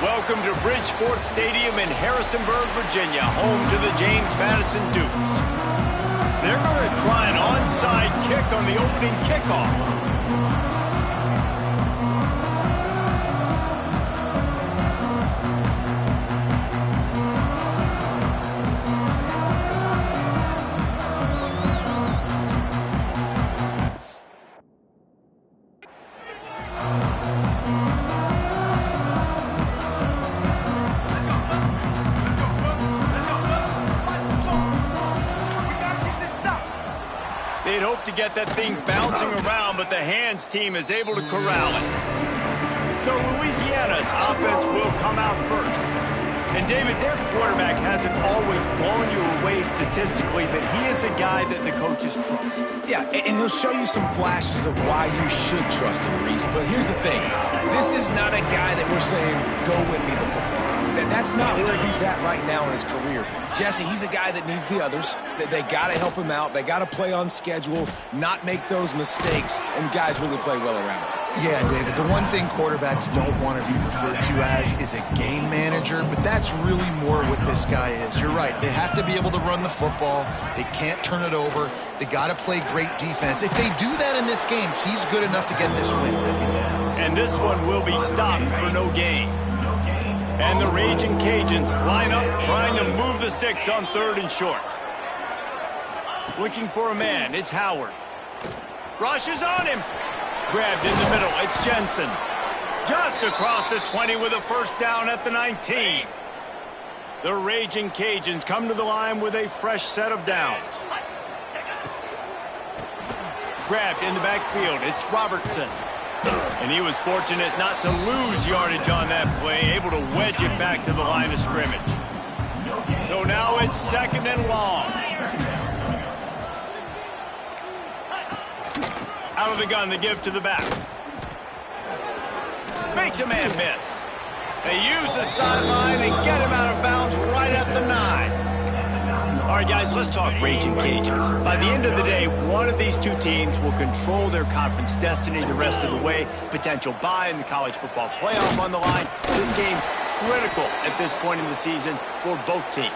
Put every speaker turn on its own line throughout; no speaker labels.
Welcome to Bridgeport Stadium in Harrisonburg, Virginia, home to the James Madison Dukes. They're going to try an onside kick on the opening kickoff. They'd hope to get that thing bouncing around, but the hands team is able to corral it. So Louisiana's offense will come out first. And David, their quarterback hasn't always blown you away statistically, but he is a guy that the coaches trust.
Yeah, and he'll show you some flashes of why you should trust him, Reese. But here's the thing. This is not a guy that we're saying, go win me the football. That's not where he's at right now in his career. Jesse, he's a guy that needs the others. They got to help him out. They got to play on schedule, not make those mistakes, and guys really play well around him.
Yeah, David, the one thing quarterbacks don't want to be referred to as is a game manager, but that's really more what this guy is. You're right. They have to be able to run the football. They can't turn it over. They got to play great defense. If they do that in this game, he's good enough to get this win.
And this one will be stopped for no gain. And the Raging Cajuns line up trying to move the sticks on 3rd and short. Looking for a man. It's Howard. Rush is on him. Grabbed in the middle. It's Jensen. Just across the 20 with a first down at the 19. The Raging Cajuns come to the line with a fresh set of downs. Grabbed in the backfield. It's Robertson. And he was fortunate not to lose yardage on that play, able to wedge it back to the line of scrimmage. So now it's 2nd and long. Out of the gun to give to the back. Makes a man miss. They use the sideline and get him out of bounds right at the 9. All right, guys, let's talk Raging Cajuns. By the end of the day, one of these two teams will control their conference destiny the rest of the way. Potential bye in the college football playoff on the line. This game critical at this point in the season for both teams.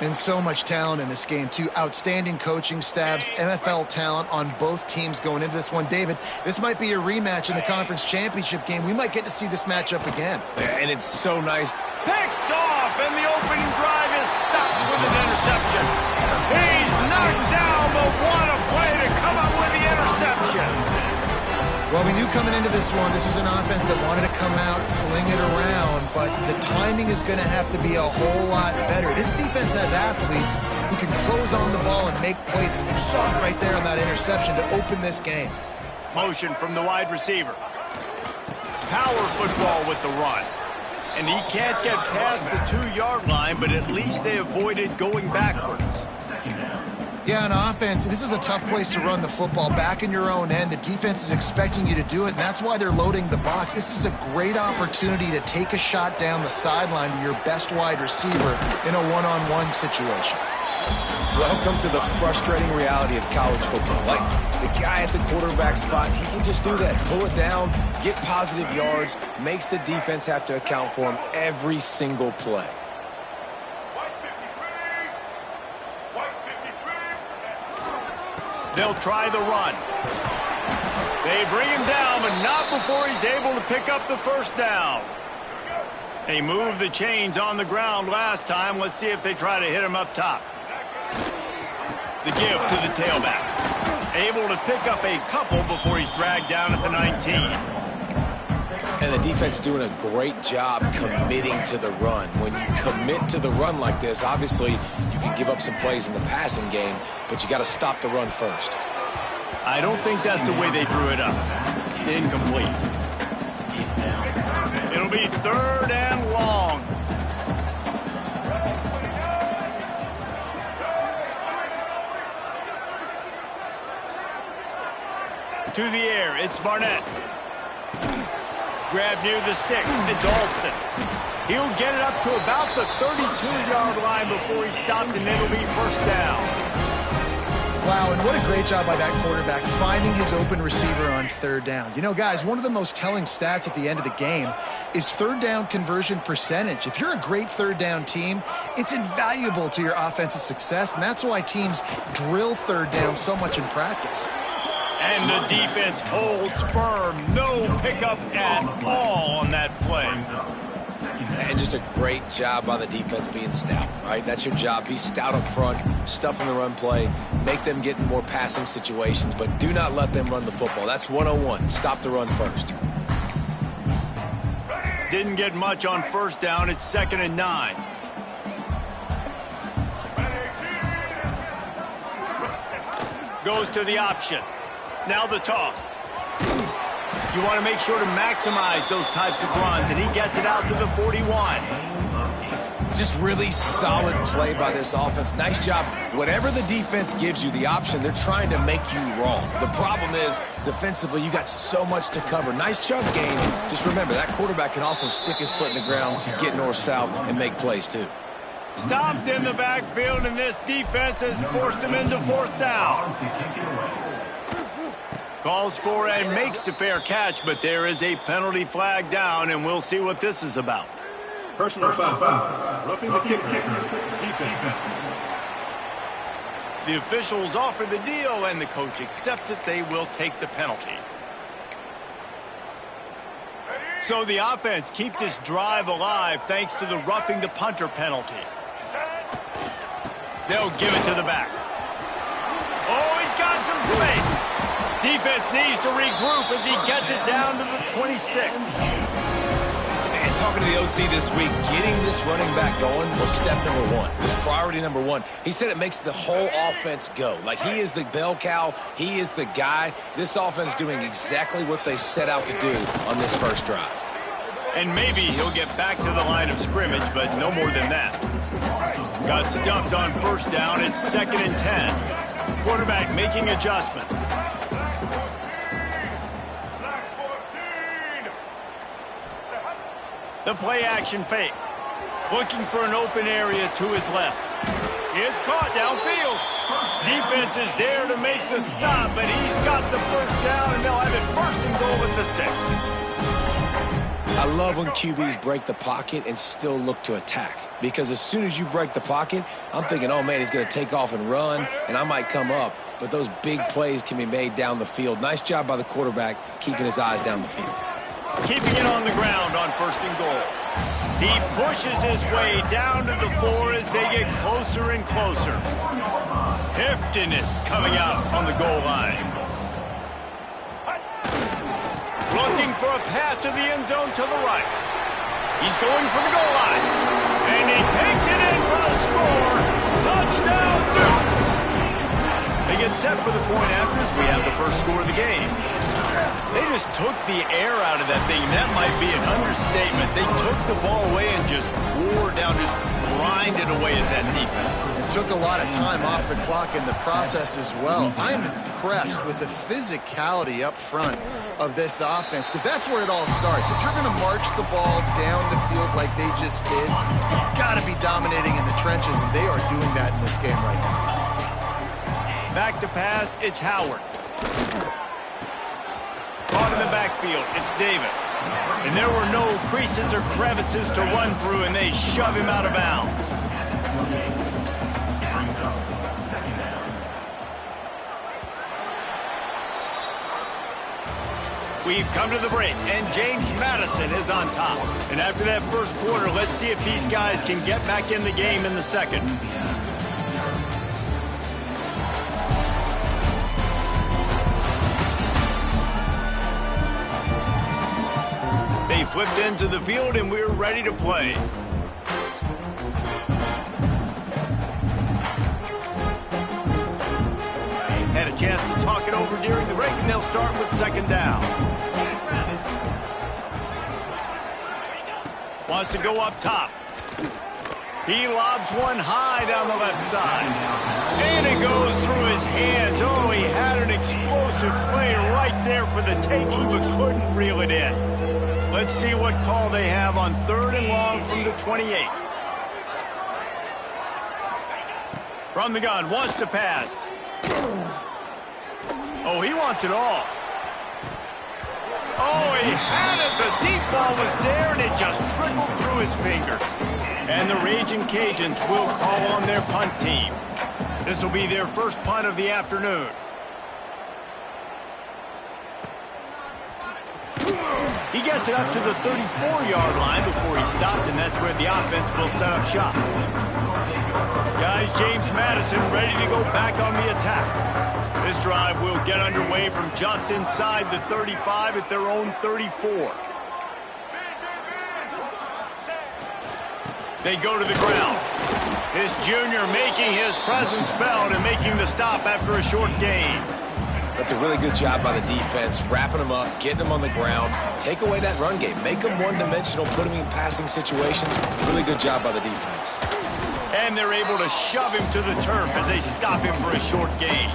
And so much talent in this game, too. Outstanding coaching staffs, NFL talent on both teams going into this one. David, this might be a rematch in the conference championship game. We might get to see this matchup again.
And it's so nice.
Picked off, and the opening drive is stopped with an interception. He's knocked down, but what a play to come up with the interception.
Well, we knew coming into this one, this was an offense that wanted to come out, sling it around, but the timing is going to have to be a whole lot better. This defense has athletes who can close on the ball and make plays, and you saw it right there on that interception to open this game.
Motion from the wide receiver. Power football with the run. And he can't get past the 2-yard line, but at least they avoided going backwards.
Yeah, on offense, this is a tough place to run the football. Back in your own end, the defense is expecting you to do it, and that's why they're loading the box. This is a great opportunity to take a shot down the sideline to your best wide receiver in a one-on-one situation.
Welcome to the frustrating reality of college football. Like, the guy at the quarterback spot, he can just do that. Pull it down, get positive yards, makes the defense have to account for him every single play.
They'll try the run. They bring him down, but not before he's able to pick up the first down. They moved the chains on the ground last time. Let's see if they try to hit him up top. The give to the tailback. Able to pick up a couple before he's dragged down at the 19.
And the defense doing a great job committing to the run. When you commit to the run like this, obviously you can give up some plays in the passing game, but you got to stop the run first.
I don't think that's the way they drew it up. Incomplete. It'll be 3rd and long. To the air, it's Barnett. Grab near the sticks, it's Alston. He'll get it up to about the 32-yard line before he's stopped, and it'll be first down.
Wow, and what a great job by that quarterback finding his open receiver on third down. You know, guys, one of the most telling stats at the end of the game is third down conversion percentage. If you're a great third down team, it's invaluable to your offensive success, and that's why teams drill third down so much in practice.
And the defense holds firm. No pickup at all on that play.
And just a great job by the defense being stout, right? That's your job. Be stout up front, stuff in the run play, make them get in more passing situations, but do not let them run the football. That's 101. Stop the run first.
Didn't get much on first down. It's 2nd and 9. Goes to the option. Now the toss. You want to make sure to maximize those types of runs, and he gets it out to the 41.
Just really solid play by this offense. Nice job. Whatever the defense gives you, the option, they're trying to make you wrong. The problem is, defensively, you got so much to cover. Nice chunk game. Just remember, that quarterback can also stick his foot in the ground, get north-south, and make plays, too.
Stopped in the backfield, and this defense has forced him into 4th down. Calls for and makes the fair catch, but there is a penalty flag down, and we'll see what this is about.
Personal foul. Roughing the kicker. Defense.
The officials offer the deal, and the coach accepts it. They will take the penalty. So the offense keeps this drive alive thanks to the roughing the punter penalty. They'll give it to the back. Oh, he's got some space. Defense needs to regroup as he gets it down to the 26.
And talking to the OC this week, getting this running back going was step number 1. It was priority number 1. He said it makes the whole offense go. Like, he is the bell cow. He is the guy. This offense doing exactly what they set out to do on this first drive.
And maybe he'll get back to the line of scrimmage, but no more than that. Got stuffed on first down. It's 2nd and 10. Quarterback making adjustments. The play-action fake. Looking for an open area to his left. It's caught downfield. Defense is there to make the stop, but he's got the first down, and they'll have it 1st and goal at the 6.
I love when QBs break the pocket and still look to attack. Because as soon as you break the pocket, I'm thinking, oh, man, he's going to take off and run, and I might come up. But those big plays can be made down the field. Nice job by the quarterback keeping his eyes down the field.
Keeping it on the ground on 1st and goal. He pushes his way down to the 4 as they get closer and closer. Heftiness coming out on the goal line. Looking for a path to the end zone to the right. He's going for the goal line. And he takes it in for the score. Touchdown, Dukes! They get set for the point after as we have the first score of the game. They just took the air out of that thing. That might be an understatement. They took the ball away and just wore down, just grinded away at that defense.
It took a lot of time off the clock in the process as well. I'm impressed with the physicality up front of this offense, because that's where it all starts. If you're going to march the ball down the field like they just did, you've got to be dominating in the trenches, and they are doing that in this game right now.
Back to pass, it's Howard. Caught in the backfield, it's Davis. And there were no creases or crevices to run through, and they shove him out of bounds. We've come to the break, and James Madison is on top. And after that first quarter, let's see if these guys can get back in the game in the second. They flipped into the field, and we're ready to play. Had a chance to talk it over during the break, and they'll start with 2nd down. Wants to go up top. He lobs one high down the left side. And it goes through his hands. Oh, he had an explosive play right there for the taking, but couldn't reel it in. Let's see what call they have on 3rd and long from the 28. From the gun, wants to pass. Oh, he wants it all. Oh, he had it. The deep ball was there, and it just trickled through his fingers. And the Raging Cajuns will call on their punt team. This will be their first punt of the afternoon. He gets it up to the 34-yard line before he stopped, and that's where the offense will set up shop. Guys, James Madison ready to go back on the attack. This drive will get underway from just inside the 35 at their own 34. They go to the ground. This junior making his presence felt and making the stop after a short gain.
That's a really good job by the defense, wrapping them up, getting them on the ground. Take away that run game. Make them one-dimensional, put them in passing situations. Really good job by the defense.
And they're able to shove him to the turf as they stop him for a short gain.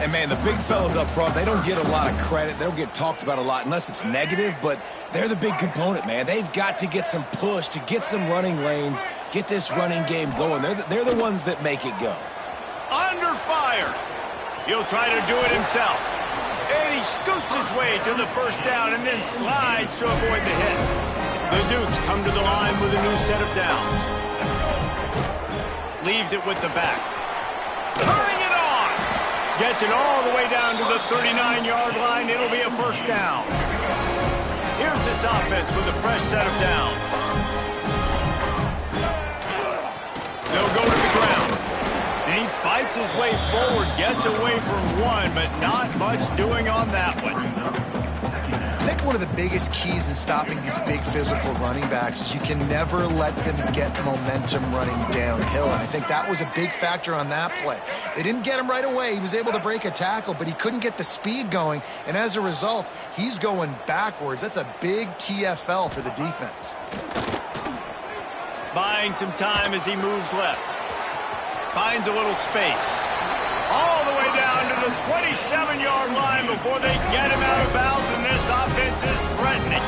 And, man, the big fellas up front, they don't get a lot of credit. They don't get talked about a lot unless it's negative, but they're the big component, man. They've got to get some push, to get some running lanes, get this running game going. They're the ones that make it go.
Under fire. He'll try to do it himself. And he scoots his way to the first down and then slides to avoid the hit. The Dukes come to the line with a new set of downs. Leaves it with the back. Turning it on. Gets it all the way down to the 39-yard line. It'll be a first down. Here's this offense with a fresh set of downs. They'll go to the ground. And he fights his way forward, gets away from one, but not much doing on that one.
I think one of the biggest keys in stopping these big physical running backs is you can never let them get momentum running downhill. And I think that was a big factor on that play. They didn't get him right away. He was able to break a tackle, but he couldn't get the speed going. And as a result, he's going backwards. That's a big TFL for the defense.
Buying some time as he moves left. Finds a little space. All the way down to the 27-yard line before they get him out of bounds, and this offense is threatening.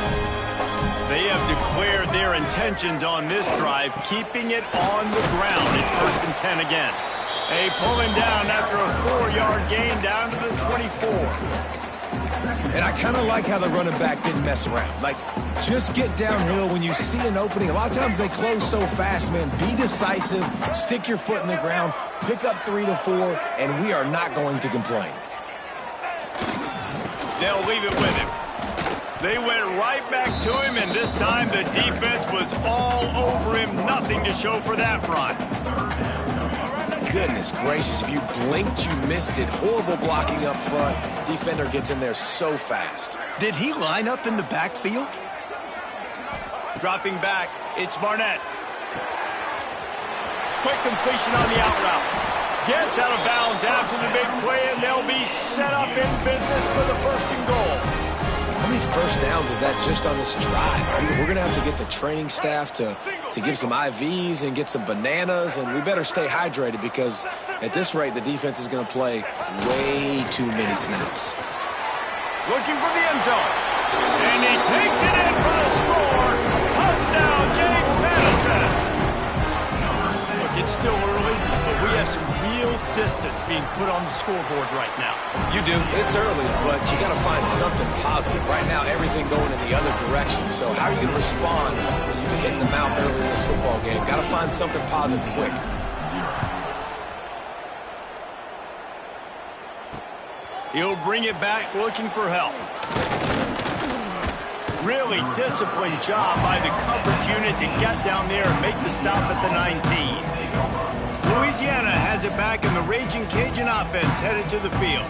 They have declared their intentions on this drive, keeping it on the ground. It's 1st and 10 again. They pull him down after a 4-yard gain down to the 24.
And I kind of like how the running back didn't mess around. Like, just get downhill when you see an opening. A lot of times they close so fast, man. Be decisive, stick your foot in the ground, pick up 3 to 4, and we are not going to complain.
They'll leave it with him. They went right back to him, and this time the defense was all over him. Nothing to show for that run.
Goodness gracious, if you blinked, you missed it. Horrible blocking up front. Defender gets in there so fast.
Did he line up in the backfield? Dropping back, it's Barnett. Quick completion on the out route. Gets out of bounds after the big play, and they'll be set up in business for the 1st and goal.
How many first downs is that just on this drive? We're going to have to get the training staff to give some IVs and get some bananas, and we better stay hydrated because at this rate, the defense is going to play way too many snaps.
Looking for the end zone. And he takes it in for the score. Touchdown, James Madison. Look, it's still early, but we have some real distance being put on the scoreboard right now.
You do. It's early, but you got to find something positive. Right now, everything going in the other direction. So how are you going to respond when you've been hitting the mouth early in this football game? Got to find something positive quick.
He'll bring it back looking for help. Really disciplined job by the coverage unit to get down there and make the stop at the 19. Louisiana has it back, and the Raging Cajun offense headed to the field.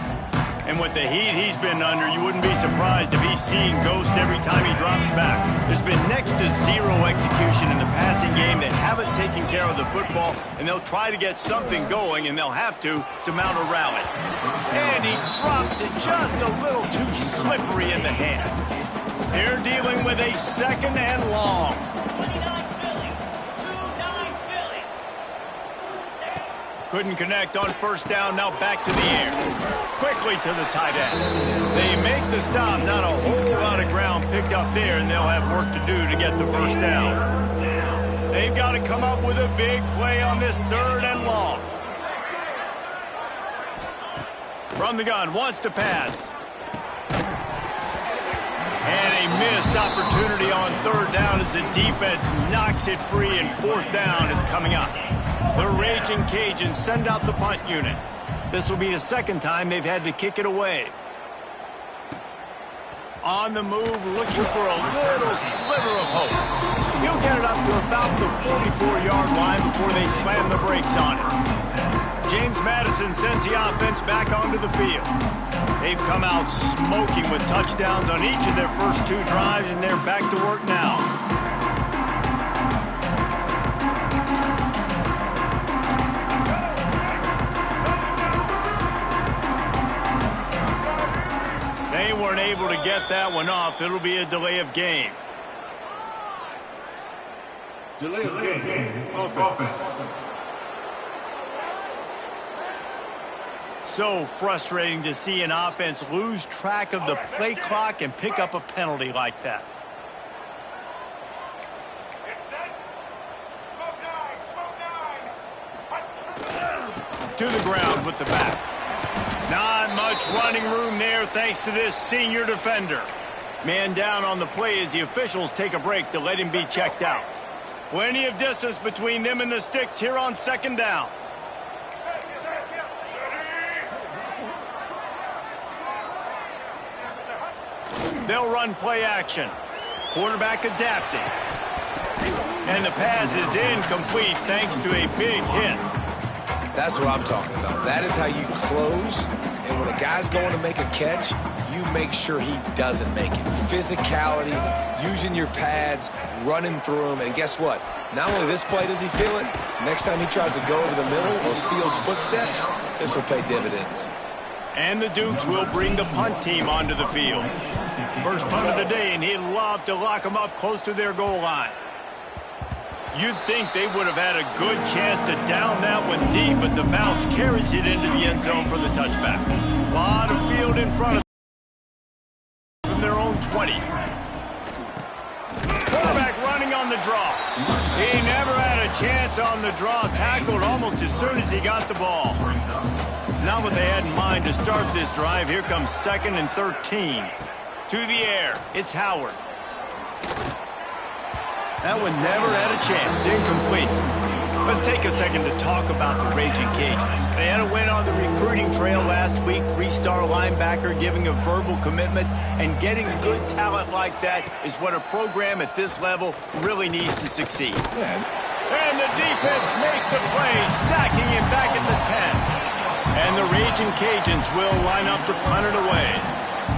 And with the heat he's been under, you wouldn't be surprised if he's seeing ghost every time he drops back. There's been next to zero execution in the passing game. They haven't taken care of the football, and they'll try to get something going, and they'll have to mount a rally. And he drops it just a little too slippery in the hands. They're dealing with a 2nd and long. Couldn't connect on 1st down, now back to the air. Quickly to the tight end. They make the stop, not a whole lot of ground picked up there, and they'll have work to do to get the 1st down. They've got to come up with a big play on this 3rd and long. From the gun, wants to pass. And a missed opportunity on third down as the defense knocks it free, and fourth down is coming up. The Raging Cajuns send out the punt unit. This will be the second time they've had to kick it away. On the move, looking for a little sliver of hope. He'll get it up to about the 44-yard line before they slam the brakes on it. James Madison sends the offense back onto the field. They've come out smoking with touchdowns on each of their first two drives, and they're back to work now. They weren't able to get that one off. It'll be a delay of game.
Delay of game. Offense.
So frustrating to see an offense lose track of the play clock and pick up a penalty like that. To the ground with the back. Not much running room there thanks to this senior defender. Man down on the play as the officials take a break to let him be checked out. Plenty of distance between them and the sticks here on second down. They'll run play action. Quarterback adapting. And the pass is incomplete thanks to a big hit.
That's what I'm talking about. That is how you close. And when a guy's going to make a catch, you make sure he doesn't make it. Physicality, using your pads, running through them. And guess what? Not only this play does he feel it, next time he tries to go over the middle or feels footsteps, this will pay dividends.
And the Dukes will bring the punt team onto the field. First punt of the day, and he'd love to lock them up close to their goal line. You'd think they would have had a good chance to down that one deep, but the bounce carries it into the end zone for the touchback. A lot of field in front of them from their own 20. Quarterback running on the draw. He never had a chance on the draw, tackled almost as soon as he got the ball. Not what they had in mind to start this drive. Here comes 2nd and 13. To the air, it's Howard. That one never had a chance, incomplete. Let's take a second to talk about the Raging Cajuns. They had a win on the recruiting trail last week, 3-star linebacker giving a verbal commitment, and getting good talent like that is what a program at this level really needs to succeed. And the defense makes a play, sacking him back at the 10. And the Raging Cajuns will line up to punt it away.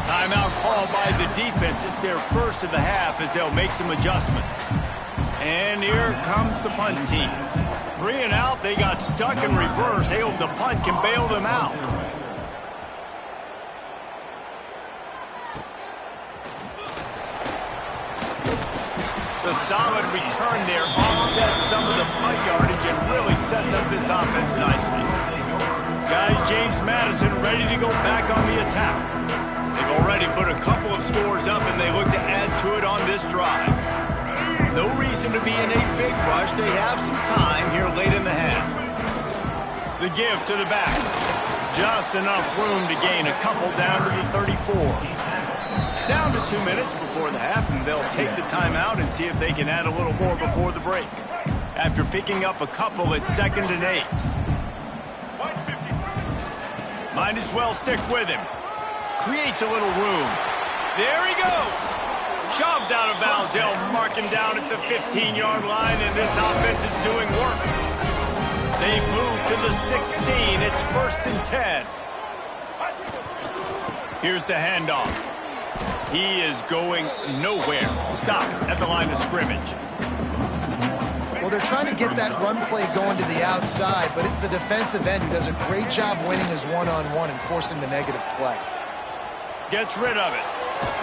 Timeout called by the defense. It's their first of the half as they'll make some adjustments. And here comes the punt team. 3 and out, they got stuck in reverse. They hope the punt can bail them out. The solid return there offsets some of the punt yardage and really sets up this offense nicely. Guys, James Madison ready to go back on the attack. They've already put a couple of scores up, and they look to add to it on this drive. No reason to be in a big rush. They have some time here late in the half. The give to the back. Just enough room to gain a couple down to the 34. Down to 2 minutes before the half, and they'll take the timeout and see if they can add a little more before the break. After picking up a couple, it's 2nd and 8. Might as well stick with him. Creates a little room. There he goes. Shoved out of bounds. They'll mark him down at the 15-yard line, and this offense is doing work. They move to the 16. It's 1st and 10. Here's the handoff. He is going nowhere. Stop at the line of scrimmage.
Well, they're trying to get that run play going to the outside, but it's the defensive end who does a great job winning his one-on-one and forcing the negative play.
Gets rid of it.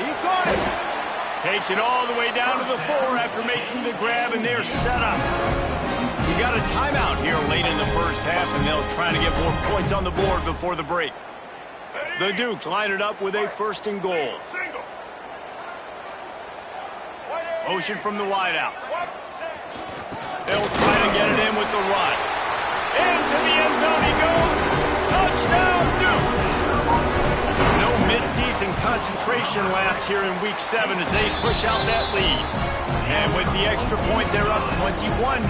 He caught it. Takes it all the way down to the 4 after making the grab, and they're set up. You got a timeout here late in the first half, and they'll try to get more points on the board before the break. The Dukes line it up with a 1st and goal. Motion from the wideout. They'll try to get it in with the run. Into the end zone he goes. Touchdown, Dukes. see some concentration laps here in Week 7 as they push out that lead. And with the extra point, they're up 21-0.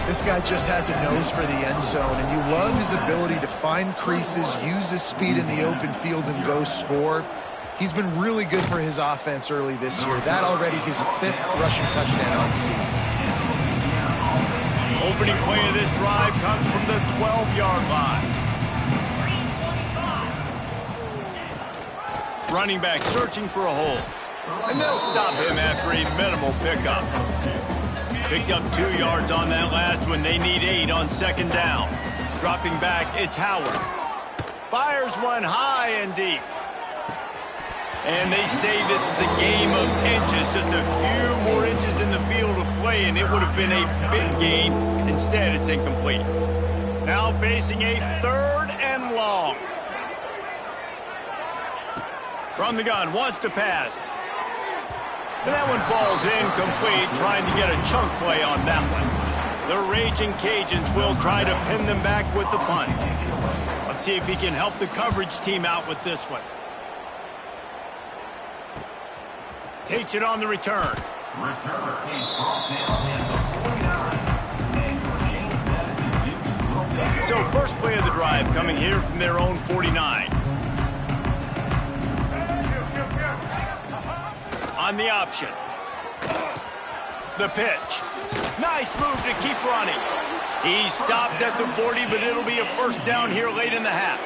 This guy just has a nose for the end zone, and you love his ability to find creases, use his speed in the open field, and go score. He's been really good for his offense early this year. That already his 5th rushing touchdown on the season.
Opening play of this drive comes from the 12-yard line. Running back searching for a hole. And they'll stop him after a minimal pickup. Picked up 2 yards on that last one. They need 8 on 2nd down. Dropping back, it's Howard. Fires one high and deep. And they say this is a game of inches, just a few more inches in the field of play, and it would have been a big gain. Instead, it's incomplete. Now facing a 3rd and long. From the gun, wants to pass. And that one falls incomplete, trying to get a chunk play on that one. The Raging Cajuns will try to pin them back with the punt. Let's see if he can help the coverage team out with this one. Takes it on the return. So first play of the drive coming here from their own 49. On the option. The pitch. Nice move to keep running. He stopped at the 40, but it'll be a 1st down here late in the half.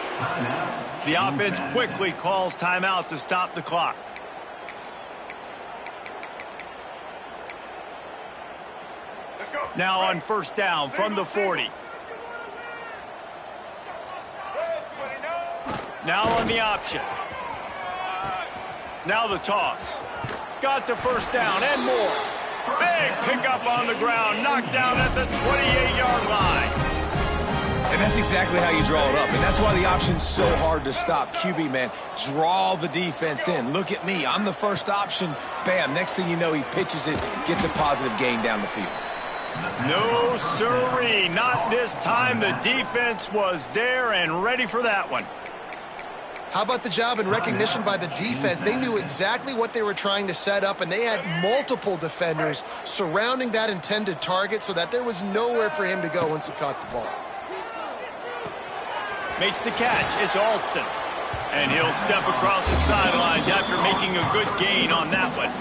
The offense quickly calls timeout to stop the clock. Now on 1st down from the 40. Now on the option. Now the toss. Got the 1st down and more. Big pickup on the ground. Knocked down at the 28-yard line.
And that's exactly how you draw it up. And that's why the option's so hard to stop. QB, man, draw the defense in. Look at me. I'm the first option. Bam. Next thing you know, he pitches it, gets a positive gain down the field.
No, sirree. Not this time. The defense was there and ready for that one.
How about the job and recognition by the defense? They knew exactly what they were trying to set up, and they had multiple defenders surrounding that intended target so that there was nowhere for him to go once he caught the ball.
Makes the catch. It's Alston. And he'll step across the sidelines after making a good gain on that one.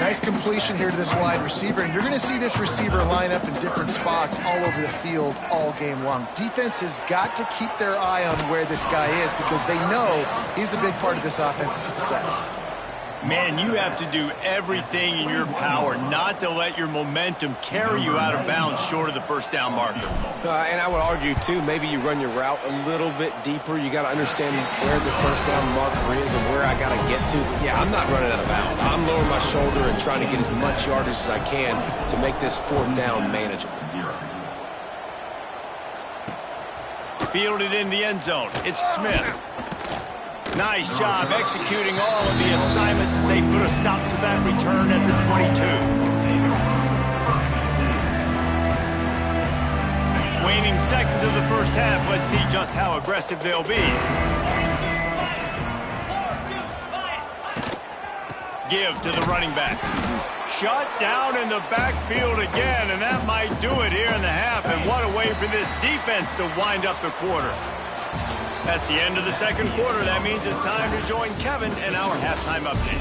Nice completion here to this wide receiver, and you're going to see this receiver line up in different spots all over the field all game long. Defense has got to keep their eye on where this guy is because they know he's a big part of this offense's success.
Man, you have to do everything in your power not to let your momentum carry you out of bounds short of the 1st down marker.
And I would argue, too, maybe you run your route a little bit deeper. You got to understand where the 1st down marker is and where I got to get to. But, yeah, I'm not running out of bounds. I'm lowering my shoulder and trying to get as much yardage as I can to make this 4th down manageable.
Fielded in the end zone. It's Smith. Nice job executing all of the assignments as they put a stop to that return at the 22. Waning seconds of the 1st half. Let's see just how aggressive they'll be. Give to the running back. Shut down in the backfield again, and that might do it here in the half. And what a way for this defense to wind up the quarter. That's the end of the 2nd quarter. That means it's time to join Kevin in our halftime update.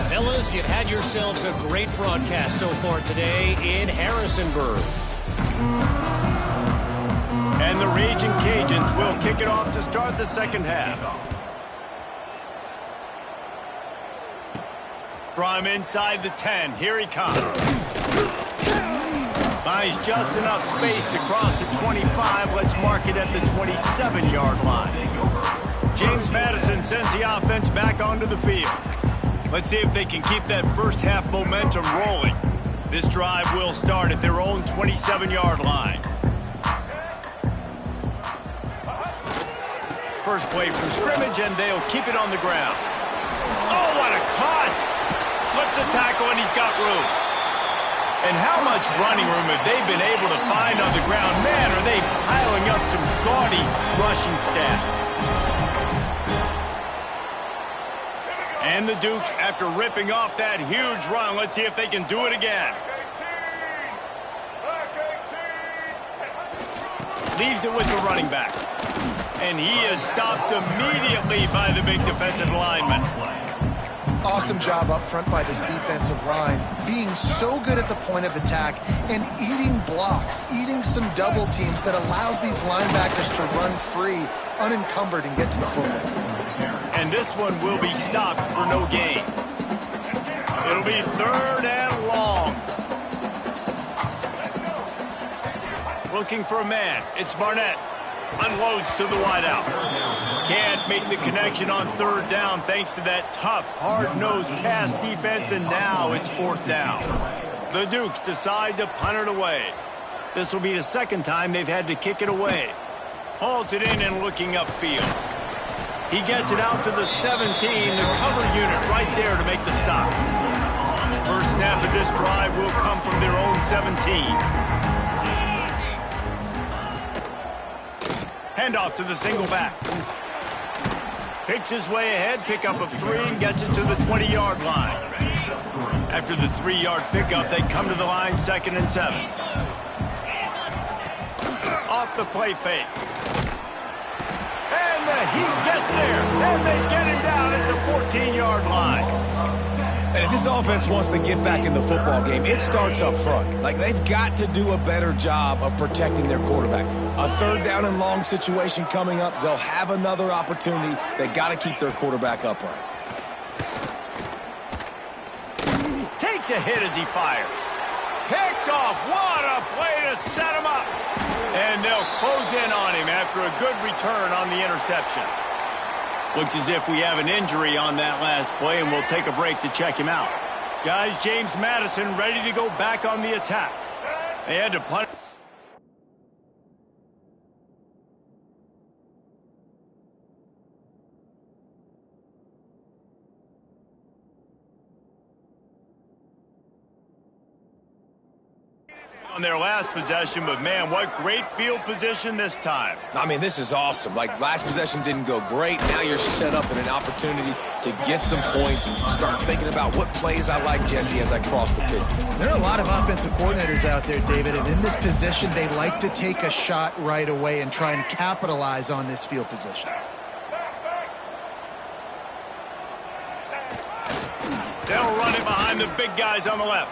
Fellas, you've had yourselves a great broadcast so far today in Harrisonburg.
And the Raging Cajuns will kick it off to start the 2nd half. From inside the 10, here he comes. Finds just enough space to cross the 25. Let's mark it at the 27-yard line. James Madison sends the offense back onto the field. Let's see if they can keep that 1st half momentum rolling. This drive will start at their own 27-yard line. First play from scrimmage, and they'll keep it on the ground. Oh, what a cut! Slips a tackle, and he's got room. And how much running room have they been able to find on the ground? Man, are they piling up some gaudy rushing stats. And the Dukes, after ripping off that huge run, let's see if they can do it again. Leaves it with the running back. And he is stopped immediately by the big defensive lineman.
Awesome job up front by this defensive line, being so good at the point of attack and eating blocks, eating some double teams that allows these linebackers to run free, unencumbered, and get to the football.
And this one will be stopped for no gain. It'll be 3rd and long. Looking for a man. It's Barnett. Unloads to the wideout. Can't make the connection on 3rd down thanks to that tough, hard-nosed pass defense, and now it's 4th down. The Dukes decide to punt it away. This will be the 2nd time they've had to kick it away. Hauls it in and looking upfield. He gets it out to the 17, the cover unit right there to make the stop. First snap of this drive will come from their own 17. Handoff to the single back. Picks his way ahead, pickup of 3, and gets it to the 20-yard line. After the 3-yard pickup, they come to the line 2nd and 7. Off the play fake. And he gets there, and they get him down at the 14-yard line.
And if this offense wants to get back in the football game, it starts up front. Like, they've got to do a better job of protecting their quarterback. A 3rd down and long situation coming up. They'll have another opportunity. They got to keep their quarterback upright.
Takes a hit as he fires. Picked off. What a play to set him up. And they'll close in on him after a good return on the interception. Looks as if we have an injury on that last play, and we'll take a break to check him out. Guys, James Madison ready to go back on the attack. They had to punt. On their last possession, but man, what great field position this time.
I mean, this is awesome. Like, last possession didn't go great. Now you're set up in an opportunity to get some points and start thinking about what plays I like, Jesse, as I cross the 50.
There are a lot of offensive coordinators out there, David, and in this position, they like to take a shot right away and try and capitalize on this field position.
They'll run it behind the big guys on the left.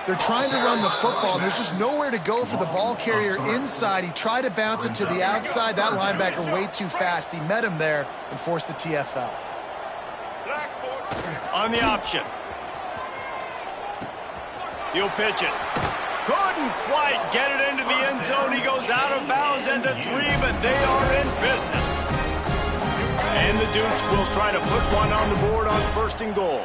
They're trying to run the football. There's just nowhere to go for the ball carrier inside. He tried to bounce it to the outside. That linebacker way too fast. He met him there and forced the TFL.
On the option. He'll pitch it. Couldn't quite get it into the end zone. He goes out of bounds at the 3, but they are in business. And the Dukes will try to put one on the board on 1st and goal.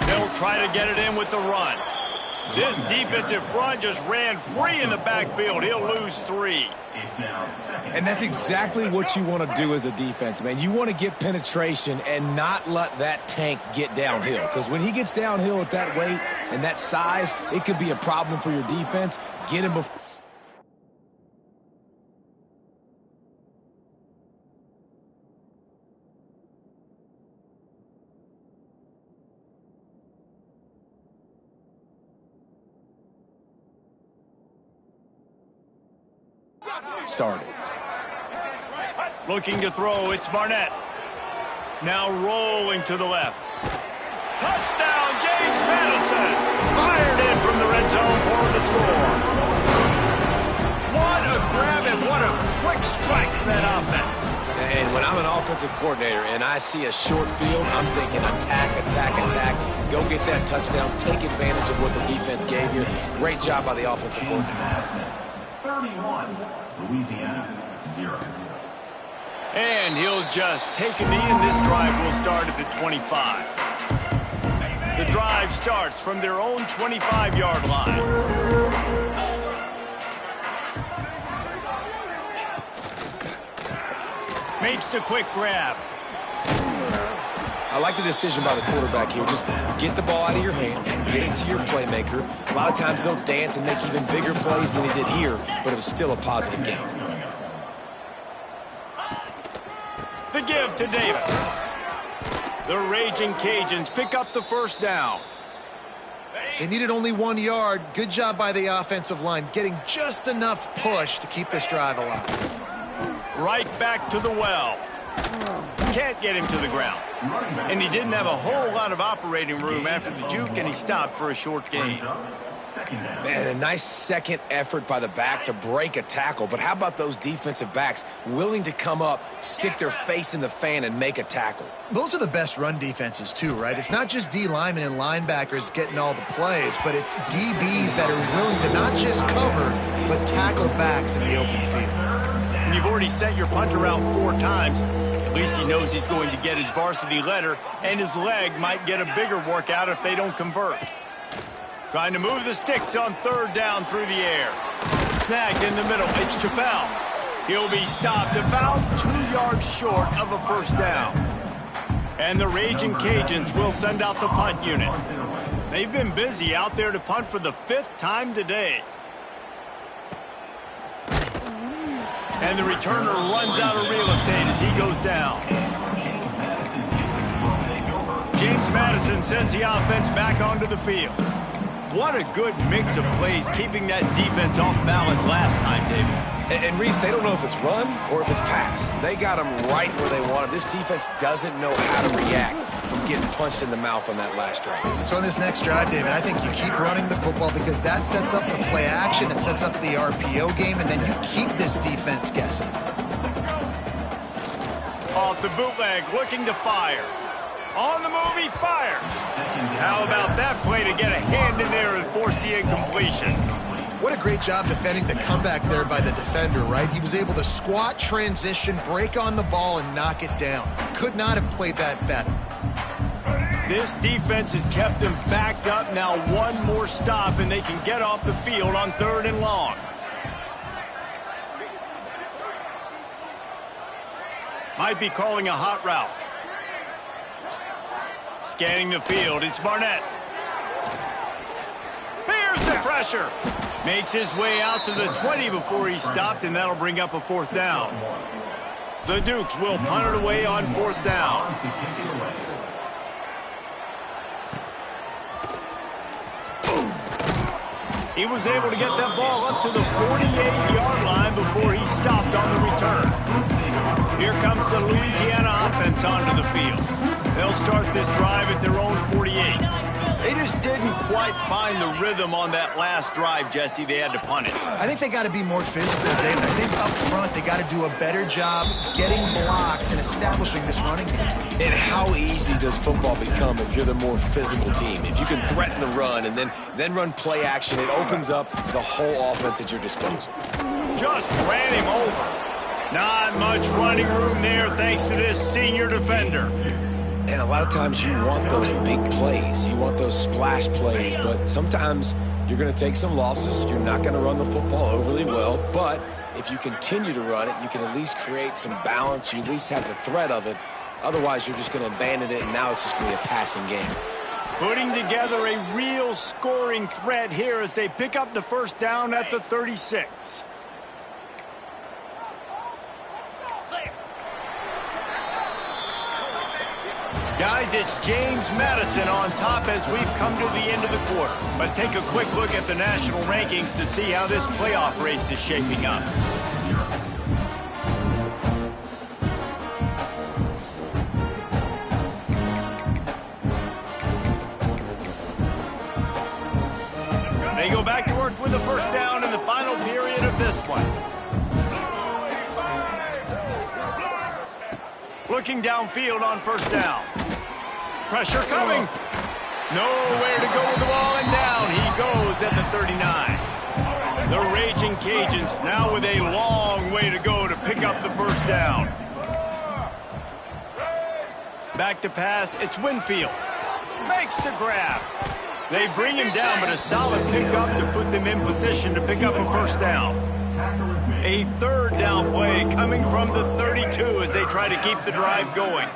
They'll try to get it in with the run. This defensive front just ran free in the backfield. He'll lose 3.
And that's exactly what you want to do as a defense, man. You want to get penetration and not let that tank get downhill. Because when he gets downhill at that weight and that size, it could be a problem for your defense. Get him before. Started.
Looking to throw, it's Barnett. Now rolling to the left. Touchdown, James Madison! Fired in from the red zone for the score. What a grab and what a quick strike in that offense.
And when I'm an offensive coordinator and I see a short field, I'm thinking attack, attack, attack. Go get that touchdown. Take advantage of what the defense gave you. Great job by the offensive coordinator.
31, Louisiana, 0.
And he'll just take a knee, and this drive will start at the 25. The drive starts from their own 25-yard line. Makes the quick grab.
I like the decision by the quarterback here. Just get the ball out of your hands, get it to your playmaker. A lot of times they'll dance and make even bigger plays than he did here, but it was still a positive game.
The give to Davis. The Raging Cajuns pick up the first down.
They needed only 1 yard. Good job by the offensive line, getting just enough push to keep this drive alive.
Right back to the well. Can't get him to the ground. And he didn't have a whole lot of operating room after the juke, and he stopped for a short gain.
Man, a nice second effort by the back to break a tackle. But how about those defensive backs willing to come up, stick their face in the fan, and make a tackle?
Those are the best run defenses, too, right? It's not just D linemen and linebackers getting all the plays, but it's DBs that are willing to not just cover, but tackle backs in the open field.
When you've already sent your punt around 4 times, at least he knows he's going to get his varsity letter, and his leg might get a bigger workout if they don't convert. Trying to move the sticks on 3rd down through the air. Snagged in the middle. It's Chappelle. He'll be stopped about 2 yards short of a first down. And the Raging Cajuns will send out the punt unit. They've been busy out there to punt for the 5th time today. And the returner runs out of real estate as he goes down. James Madison sends the offense back onto the field. What a good mix of plays, keeping that defense off balance last time, David.
And Reese, they don't know if it's run or if it's pass. They got them right where they want it. This defense doesn't know how to react from getting punched in the mouth on that last drive.
So in this next drive, David, I think you keep running the football because that sets up the play action, it sets up the RPO game, and then you keep this defense guessing.
Off the bootleg, looking to fire. On the move, he fires. How about that play to get a hand in there and force the incompletion?
What a great job defending the comeback there by the defender, right? He was able to squat, transition, break on the ball, and knock it down. Could not have played that better.
This defense has kept them backed up. Now 1 more stop, and they can get off the field on 3rd and long. Might be calling a hot route. Scanning the field, it's Barnett. Here's the pressure. Makes his way out to the 20 before he stopped, and that'll bring up a 4th down. The Dukes will punt it away on 4th down. He was able to get that ball up to the 48-yard line before he stopped on the return. Here comes the Louisiana offense onto the field. They'll start this drive at their own 48. They just didn't quite find the rhythm on that last drive, Jesse. They had to punt it.
I think they got to be more physical, David. I think up front they got to do a better job getting blocks and establishing this running game.
And how easy does football become if you're the more physical team? If you can threaten the run and then run play action, it opens up the whole offense at your disposal.
Just ran him over. Not much running room there thanks to this senior defender.
And a lot of times you want those big plays. You want those splash plays, but sometimes you're going to take some losses. You're not going to run the football overly well, but if you continue to run it, you can at least create some balance. You at least have the threat of it. Otherwise, you're just going to abandon it, and now it's just going to be a passing game.
Putting together a real scoring threat here as they pick up the first down at the 36. Guys, it's James Madison on top as we've come to the end of the quarter. Let's take a quick look at the national rankings to see how this playoff race is shaping up. They go back to work with the first down in the final period of this one. Looking downfield on first down. Pressure coming. Nowhere to go with the ball, and down he goes at the 39. The Raging Cajuns now with a long way to go to pick up the first down. Back to pass, it's Winfield. Makes the grab. They bring him down, but a solid pickup to put them in position to pick up a first down. A third down play coming from the 32 as they try to keep the drive going.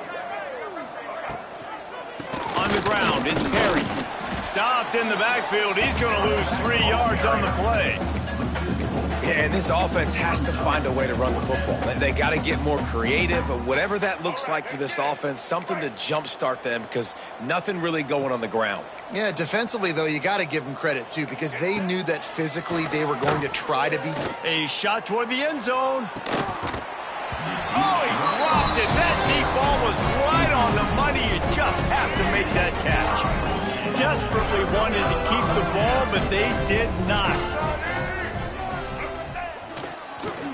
On the ground, it's Perry. Stopped in the backfield. He's going to lose 3 yards on the play.
Yeah, and this offense has to find a way to run the football. They got to get more creative, but whatever that looks like for this offense, something to jumpstart them because nothing really going on the ground.
Yeah, defensively, though, you got to give them credit, too, because they knew that physically they were going to try to be.
A shot toward the end zone. Oh, he dropped it. That deep ball was right on the money. You just have to make that catch. Desperately wanted to keep the ball, but they did not.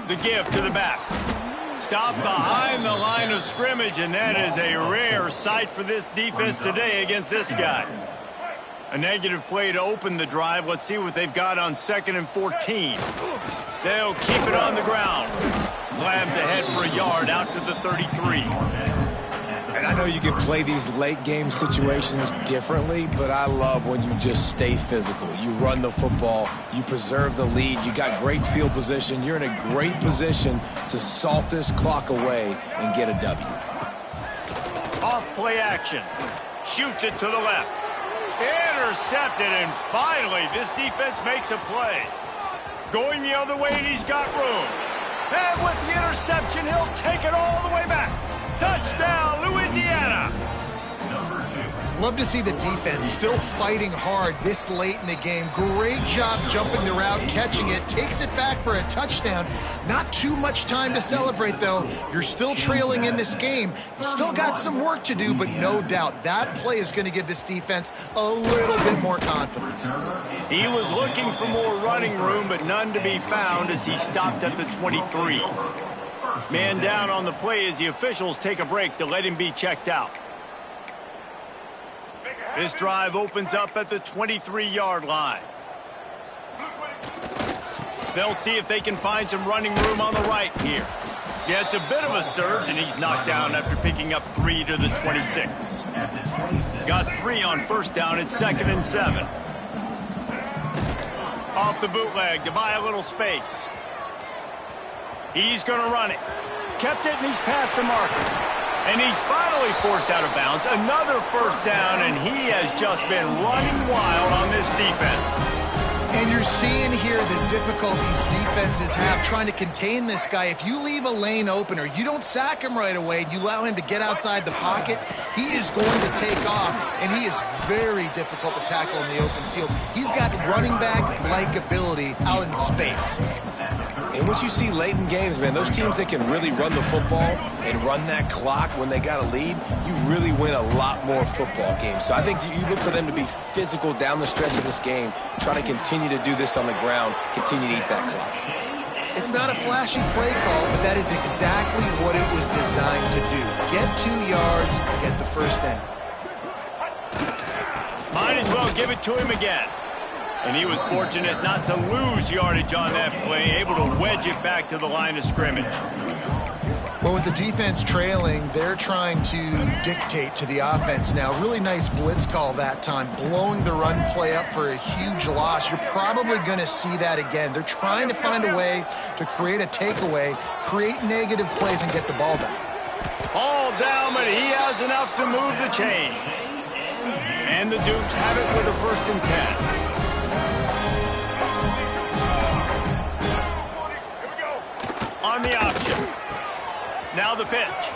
The give to the back. Stop behind the line of scrimmage, and that is a rare sight for this defense today against this guy. A negative play to open the drive. Let's see what they've got on 2nd and 14. They'll keep it on the ground. Slams ahead for a yard out to the 33.
And I know you can play these late game situations differently, but I love when you just stay physical. You run the football, you preserve the lead, you got great field position. You're in a great position to salt this clock away and get a W.
Off play action. Shoots it to the left. Intercepted, and finally this defense makes a play. Going the other way, and he's got room. And with the interception, he'll take it all the way back. Touchdown, Louisiana.
Love to see the defense still fighting hard this late in the game. Great job jumping the route, catching it, takes it back for a touchdown. Not too much time to celebrate, though. You're still trailing in this game. You still got some work to do, but no doubt that play is going to give this defense a little bit more confidence.
He was looking for more running room, but none to be found as he stopped at the 23. Man down on the play as the officials take a break to let him be checked out. This drive opens up at the 23-yard line. They'll see if they can find some running room on the right here. Yeah, it's a bit of a surge, and he's knocked down after picking up 3 to the 26. Got 3 on first down at 2nd and 7. Off the bootleg to buy a little space. He's going to run it. Kept it, and he's past the marker. And he's finally forced out of bounds. Another first down, and he has just been running wild on this defense.
And you're seeing here the difficulties defenses have trying to contain this guy. If you leave a lane open or you don't sack him right away, you allow him to get outside the pocket, he is going to take off, and he is very difficult to tackle in the open field. He's got running back-like ability out in space.
And what you see late in games, man, those teams that can really run the football and run that clock when they got a lead, you really win a lot more football games. So I think you look for them to be physical down the stretch of this game, trying to continue to do this on the ground, continue to eat that clock.
It's not a flashy play call, but that is exactly what it was designed to do. Get 2 yards, get the first down.
Might as well give it to him again. And he was fortunate not to lose yardage on that play, able to wedge it back to the line of scrimmage.
Well, with the defense trailing, they're trying to dictate to the offense now. Really nice blitz call that time, blowing the run play up for a huge loss. You're probably going to see that again. They're trying to find a way to create a takeaway, create negative plays, and get the ball back.
All down, but he has enough to move the chains. And the Dukes have it with a 1st and 10. On the option. Now the pitch.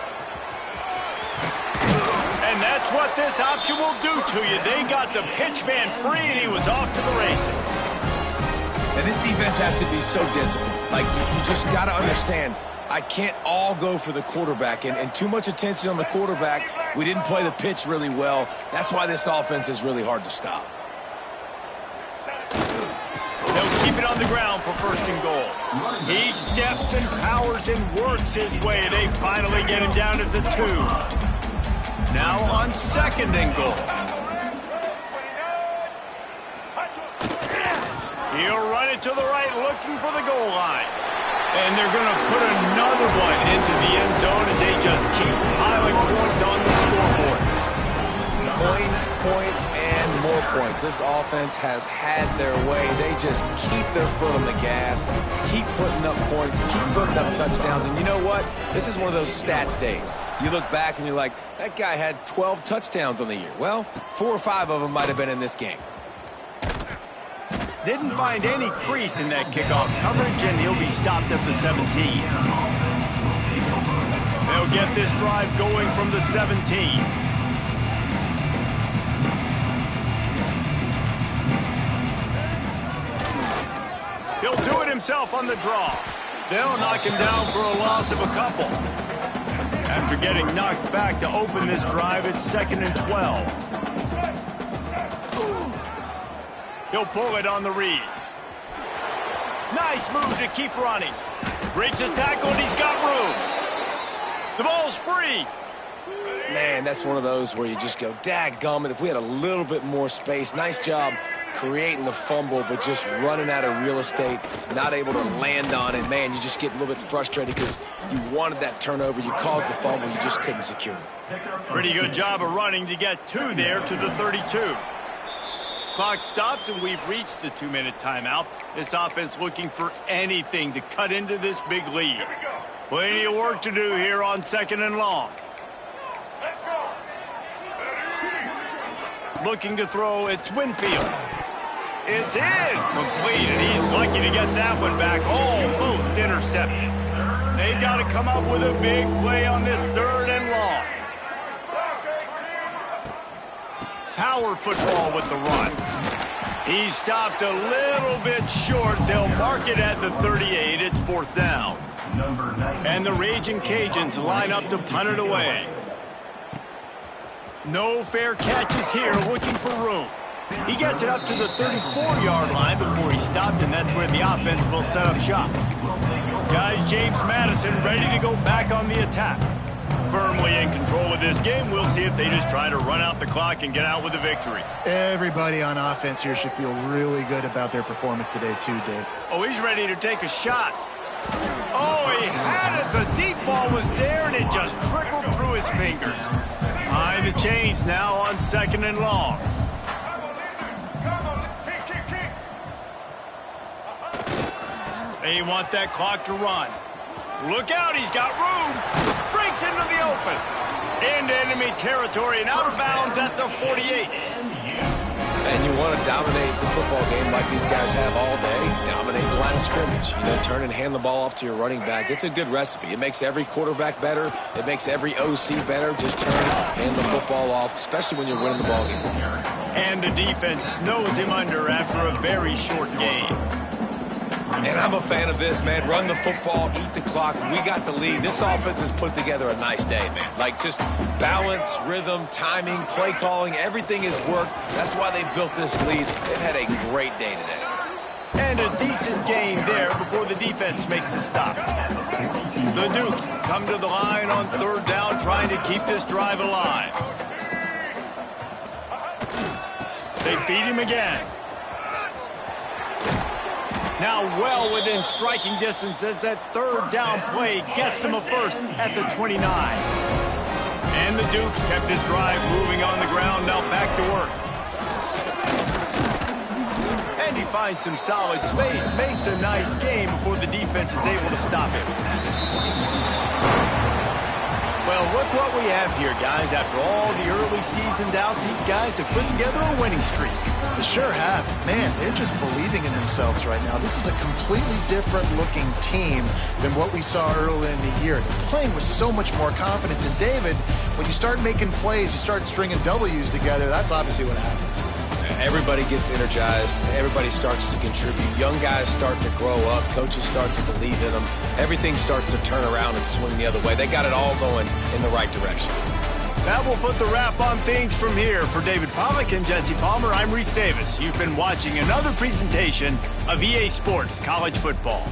And that's what this option will do to you. They got the pitch man free, and he was off to the races.
And this defense has to be so disciplined. Like, you just got to understand, I can't all go for the quarterback. And too much attention on the quarterback. We didn't play the pitch really well. That's why this offense is really hard to stop.
They'll keep it on the ground for 1st and goal. He steps and powers and works his way. They finally get him down at the 2. Now on 2nd and goal. He'll run it to the right, looking for the goal line. And they're going to put another one into the end zone as they just keep piling points on the scoreboard.
Points, and more points. This offense has had their way. They just keep their foot on the gas, keep putting up points, keep putting up touchdowns. And you know what? This is one of those stats days. You look back and you're like, that guy had 12 touchdowns on the year. Well, 4 or 5 of them might have been in this game.
Didn't find any crease in that kickoff coverage, and he'll be stopped at the 17. They'll get this drive going from the 17. He'll do it himself on the draw. They'll knock him down for a loss of a couple. After getting knocked back to open this drive, it's 2nd and 12. He'll pull it on the read. Nice move to keep running. Breaks a tackle, and he's got room. The ball's free.
Man, that's one of those where you just go, dadgummit, if we had a little bit more space. Nice job creating the fumble, but just running out of real estate, not able to land on it. Man, you just get a little bit frustrated because you wanted that turnover. You caused the fumble. You just couldn't secure it.
Pretty good job of running to get 2 there to the 32. Clock stops, and we've reached the 2-minute timeout. This offense looking for anything to cut into this big lead. Plenty of work to do here on 2nd and long. Looking to throw, it's Winfield. It's in, complete, and he's lucky to get that one back, almost intercepted. They've got to come up with a big play on this 3rd and long. Power football with the run. He's stopped a little bit short. They'll mark it at the 38. It's 4th down. And the Raging Cajuns line up to punt it away. No fair catches here, looking for room. He gets it up to the 34-yard line before he stopped, and that's where the offense will set up shop. Guys, James Madison ready to go back on the attack. Firmly in control of this game. We'll see if they just try to run out the clock and get out with a victory.
Everybody on offense here should feel really good about their performance today too, Dave.
Oh, he's ready to take a shot. Oh, he had it. The deep ball was there, and it just trickled through his fingers. Behind the chains now on 2nd and long. They want that clock to run. Look out, he's got room. Breaks into the open. Into enemy territory and out of bounds at the 48.
And you want to dominate the football game like these guys have all day. Dominate the line of scrimmage. You know, turn and hand the ball off to your running back. It's a good recipe. It makes every quarterback better. It makes every OC better. Just turn and hand the football off, especially when you're winning the ball game.
And the defense snows him under after a very short game.
And I'm a fan of this, man. Run the football, eat the clock. We got the lead. This offense has put together a nice day, man. Like, just balance, rhythm, timing, play calling, everything has worked. That's why they built this lead. They've had a great day today.
And a decent gain there before the defense makes the stop. The Dukes come to the line on 3rd down, trying to keep this drive alive. They feed him again. Now well within striking distance as that 3rd down play gets him a first at the 29. And the Dukes kept this drive moving on the ground, now back to work. And he finds some solid space, makes a nice game before the defense is able to stop him. Well, look what we have here, guys. After all the early season doubts, these guys have put together a winning streak.
They sure have. Man, they're just believing in themselves right now. This is a completely different looking team than what we saw early in the year. They're playing with so much more confidence. And David, when you start making plays, you start stringing W's together, that's obviously what happens.
Everybody gets energized. Everybody starts to contribute. Young guys start to grow up. Coaches start to believe in them. Everything starts to turn around and swing the other way. They got it all going in the right direction.
That will put the wrap on things from here. For David Pollack and Jesse Palmer, I'm Reese Davis. You've been watching another presentation of EA Sports College Football.